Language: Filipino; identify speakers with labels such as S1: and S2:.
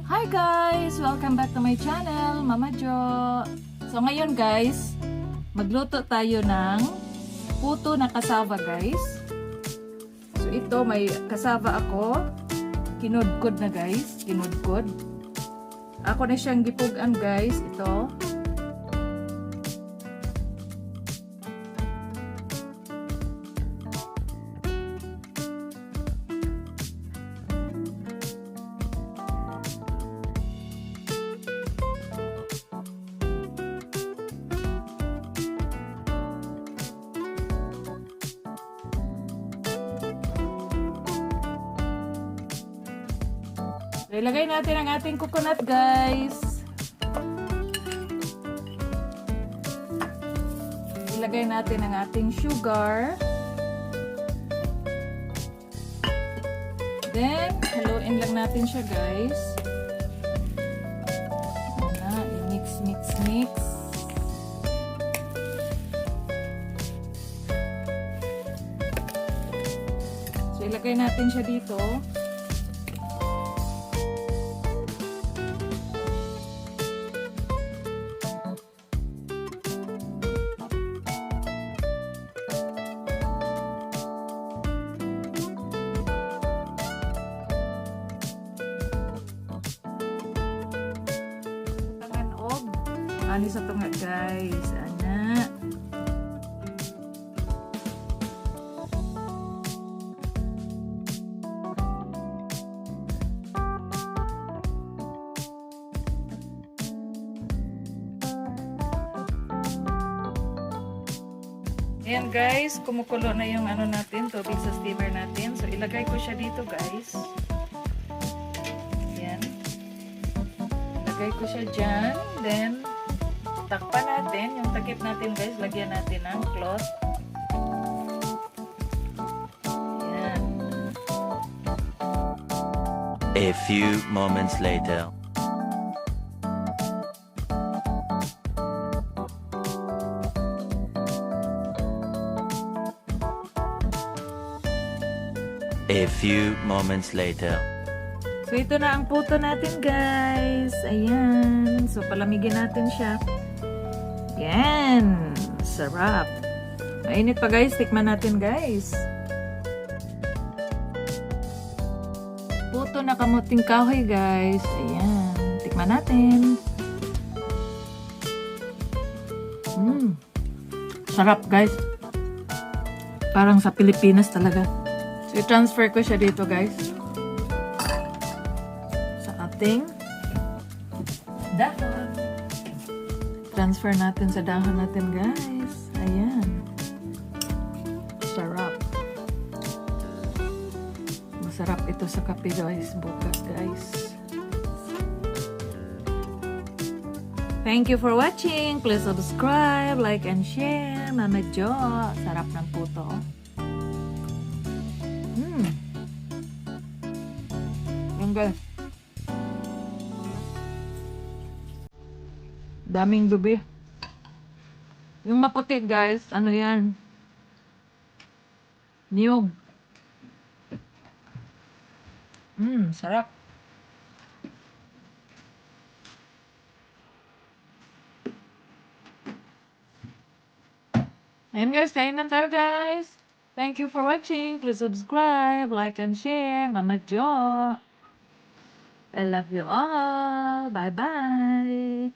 S1: Hi guys! Welcome back to my channel, Mama Jo. So ngayon guys, magluto tayo ng puto na cassava guys. So ito, may cassava ako. Kinudkod na guys, kinudkod. Ako na siyang gipugan guys, ito. So, ilagay natin ang ating coconut guys. Ilagay natin ang ating sugar. Then, haluin lang natin siya guys. I-mix, mix, mix. So, ilagay natin siya dito. Ano sa tunga guys, ana. Ayan guys, kumukulo na yung ano natin, tubig sa steamer natin. So ilagay ko siya dito guys. Ayan. Ilagay ko siya dyan. Then takpan natin, yung takip natin guys, lagyan natin ng cloth. Ayan.
S2: A few moments later. A few moments later.
S1: So ito na ang puto natin guys. Ayan. So palamigin natin siya. Yan, sarap. Mainit pa guys, tikman natin guys. Puto na kamuting kahoy guys. Ayan, tikman natin. Sarap guys. Parang sa Pilipinas talaga. So i-transfer ko siya dito guys. Sa ating dahon. Transfer natin sa dahon natin guys. Ayan. Sarap. Masarap ito sa kape guys. Bukas guys. Thank you for watching. Please subscribe, like, and share. Mama Jo. Sarap ng puto. Yan guys. Daming dubi. Yung maputi guys, ano yan? Niyog. Sarap. Ayan guys, kain na tayo guys. Thank you for watching. Please subscribe, like, and share. Mama Jo. I love you all. Bye-bye.